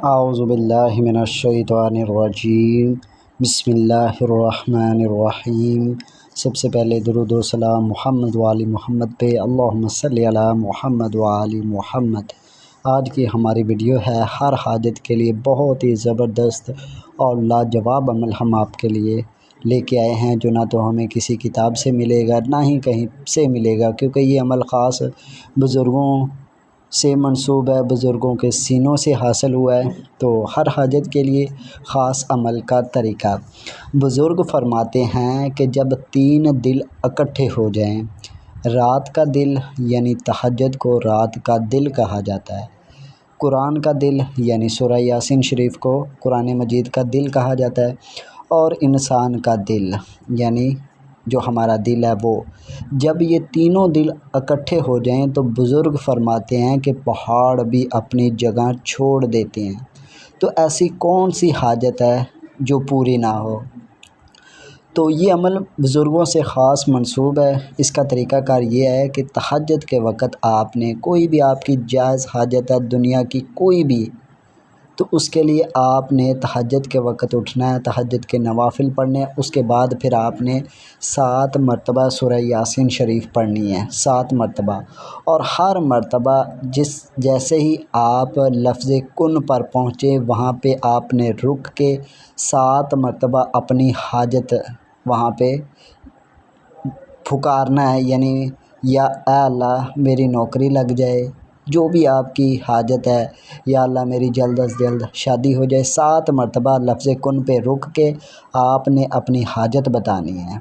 اعوذ باللہ من الشیطان الرجیم، بسم اللہ الرحمن الرحیم۔ سب سے پہلے درود و سلام محمد و آل محمد پہ، اللہم صلی علی محمد و آل محمد۔ آج کی ہماری ویڈیو ہے ہر حاجت کے لیے بہت ہی زبردست اور لاجواب عمل ہم آپ کے لیے لے کے آئے ہیں، جو نہ تو ہمیں کسی کتاب سے ملے گا نہ ہی کہیں سے ملے گا، کیونکہ یہ عمل خاص بزرگوں سے منسوب ہے، بزرگوں کے سینوں سے حاصل ہوا ہے۔ تو ہر حاجت کے لیے خاص عمل کا طریقہ۔ بزرگ فرماتے ہیں کہ جب 3 دل اکٹھے ہو جائیں، رات کا دل یعنی تہجد کو رات کا دل کہا جاتا ہے، قرآن کا دل یعنی سورہ یاسین شریف کو قرآن مجید کا دل کہا جاتا ہے، اور انسان کا دل یعنی جو ہمارا دل ہے وہ جب یہ تینوں دل اکٹھے ہو جائیں تو بزرگ فرماتے ہیں کہ پہاڑ بھی اپنی جگہ چھوڑ دیتے ہیں۔ تو ایسی کون سی حاجت ہے جو پوری نہ ہو؟ تو یہ عمل بزرگوں سے خاص منسوب ہے۔ اس کا طریقہ کار یہ ہے کہ تہجد کے وقت آپ نے کوئی بھی آپ کی جائز حاجت ہے دنیا کی کوئی بھی، تو اس کے لیے آپ نے تہجد کے وقت اٹھنا ہے، تہجد کے نوافل پڑھنے ہیں، اس کے بعد پھر آپ نے 7 مرتبہ سورہ یاسین شریف پڑھنی ہے، 7 مرتبہ، اور ہر مرتبہ جیسے ہی آپ لفظ کن پر پہنچے وہاں پہ آپ نے رک کے 7 مرتبہ اپنی حاجت وہاں پہ پھکارنا ہے، یعنی یا اے اللہ میری نوکری لگ جائے، جو بھی آپ کی حاجت ہے، یا اللہ میری جلد از جلد شادی ہو جائے، 7 مرتبہ لفظ کن پہ رک کے آپ نے اپنی حاجت بتانی ہے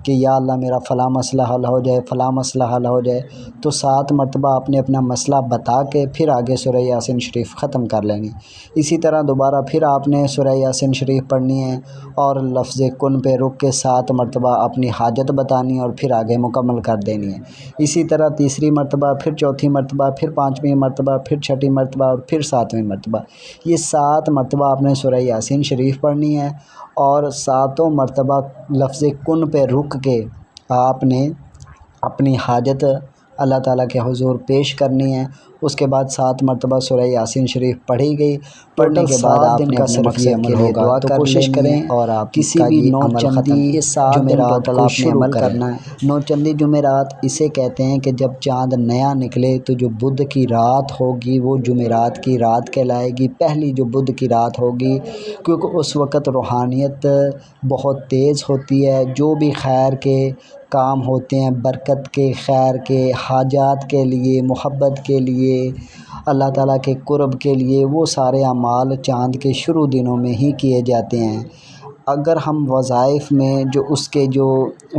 کہ یا اللہ میرا فلاں مسئلہ حل ہو جائے، فلاں مسئلہ حل ہو جائے۔ تو 7 مرتبہ آپ نے اپنا مسئلہ بتا کے پھر آگے سورہ یاسین شریف ختم کر لینی۔ اسی طرح دوبارہ پھر آپ نے سورہ یاسین شریف پڑھنی ہے اور لفظ کن پہ رک کے 7 مرتبہ اپنی حاجت بتانی اور پھر آگے مکمل کر دینی ہے۔ اسی طرح تیسری مرتبہ، پھر چوتھی مرتبہ، پھر 5ویں مرتبہ، پھر 6ٹھی مرتبہ اور پھر 7ویں مرتبہ۔ یہ 7 مرتبہ آپ نے سورہ یاسین شریف پڑھنی ہے اور 7 مرتبہ لفظ کن پہ رک کے آپ نے اپنی حاجت اللہ تعالیٰ کے حضور پیش کرنی ہے۔ اس کے بعد 7 مرتبہ سورہ یاسین شریف پڑھی گئی، پڑھنے کے بعد آپ نے اپنے مقصد کے لیے دعا کر کوشش کریں اور آپ کسی بھی نوچندی جمعرات کو شروع کرنا ہے۔ نوچندی جمعرات اسے کہتے ہیں کہ جب چاند نیا نکلے تو جو بدھ کی رات ہوگی وہ جمعرات کی رات کہلائے گی، پہلی جو بدھ کی رات ہوگی، کیونکہ اس وقت روحانیت بہت تیز ہوتی ہے، جو بھی خیر کے کام ہوتے ہیں، برکت کے، خیر کے، حاجات کے لیے، محبت کے لیے، اللہ تعالیٰ کے قرب کے لیے، وہ سارے اعمال چاند کے شروع دنوں میں ہی کیے جاتے ہیں۔ اگر ہم وظائف میں جو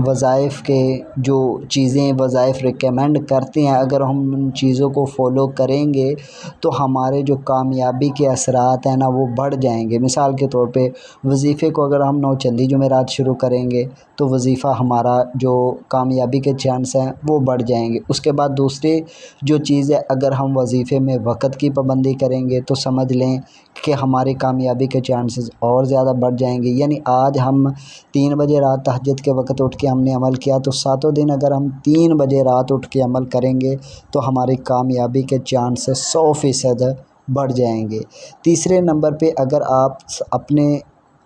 وظائف کے جو چیزیں وظائف ریکمینڈ کرتے ہیں، اگر ہم ان چیزوں کو فالو کریں گے تو ہمارے جو کامیابی کے اثرات ہیں نا وہ بڑھ جائیں گے۔ مثال کے طور پہ وظیفے کو اگر ہم نوچندی جمعرات شروع کریں گے تو وظیفہ ہمارا جو کامیابی کے چانس ہیں وہ بڑھ جائیں گے۔ اس کے بعد دوسری جو چیز ہے، اگر ہم وظیفے میں وقت کی پابندی کریں گے تو سمجھ لیں کہ ہماری کامیابی کے چانسز اور زیادہ بڑھ جائیں گے۔ یعنی آج ہم 3 بجے رات تہجد کے وقت اٹھ کے ہم نے عمل کیا تو 7 دن اگر ہم 3 بجے رات اٹھ کے عمل کریں گے تو ہماری کامیابی کے چانسز 100% بڑھ جائیں گے۔ تیسرے نمبر پہ اگر آپ اپنے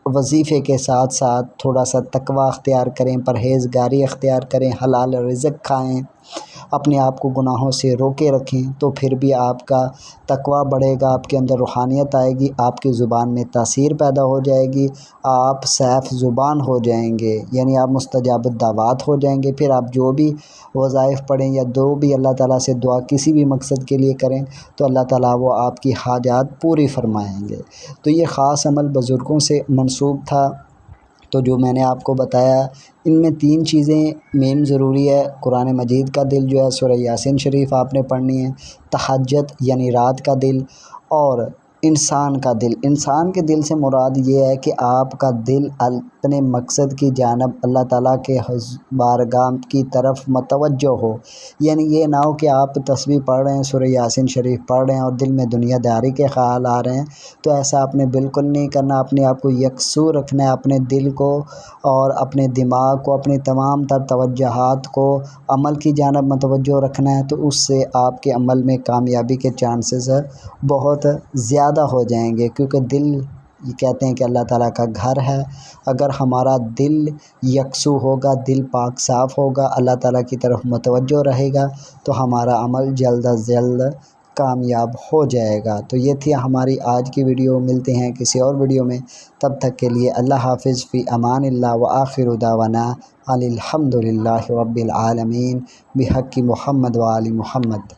وظیفے کے ساتھ ساتھ تھوڑا سا تقوی اختیار کریں، پرہیزگاری اختیار کریں، حلال رزق کھائیں، اپنے آپ کو گناہوں سے روکے رکھیں، تو پھر بھی آپ کا تقوی بڑھے گا، آپ کے اندر روحانیت آئے گی، آپ کی زبان میں تاثیر پیدا ہو جائے گی، آپ سیف زبان ہو جائیں گے، یعنی آپ مستجاب الدعوات ہو جائیں گے۔ پھر آپ جو بھی وظائف پڑھیں یا جو بھی اللہ تعالیٰ سے دعا کسی بھی مقصد کے لیے کریں تو اللہ تعالیٰ وہ آپ کی حاجات پوری فرمائیں گے۔ تو یہ خاص عمل بزرگوں سے منسوب تھا، تو جو میں نے آپ کو بتایا ان میں 3 چیزیں مین ضروری ہے۔ قرآن مجید کا دل جو ہے سورہ یاسین شریف آپ نے پڑھنی ہے، تہجد یعنی رات کا دل، اور انسان کا دل۔ انسان کے دل سے مراد یہ ہے کہ آپ کا دل اپنے مقصد کی جانب اللہ تعالیٰ کے بارگاہ کی طرف متوجہ ہو، یعنی یہ نہ ہو کہ آپ تسبیح پڑھ رہے ہیں، سورہ یاسین شریف پڑھ رہے ہیں اور دل میں دنیا داری کے خیال آ رہے ہیں، تو ایسا آپ نے بالکل نہیں کرنا۔ اپنے آپ کو یکسو رکھنا ہے، اپنے دل کو اور اپنے دماغ کو، اپنی تمام تر توجہات کو عمل کی جانب متوجہ رکھنا ہے، تو اس سے آپ کے عمل میں کامیابی کے چانسز بہت زیادہ زیادہ ہو جائیں گے، کیونکہ دل یہ کہتے ہیں کہ اللہ تعالیٰ کا گھر ہے۔ اگر ہمارا دل یکسو ہوگا، دل پاک صاف ہوگا، اللہ تعالیٰ کی طرف متوجہ رہے گا، تو ہمارا عمل جلد از جلد کامیاب ہو جائے گا۔ تو یہ تھی ہماری آج کی ویڈیو، ملتے ہیں کسی اور ویڈیو میں، تب تک کے لیے اللہ حافظ، فی امان اللہ، وآخر دعوانا الحمد للہ رب العالمین، بحق محمد و آل محمد۔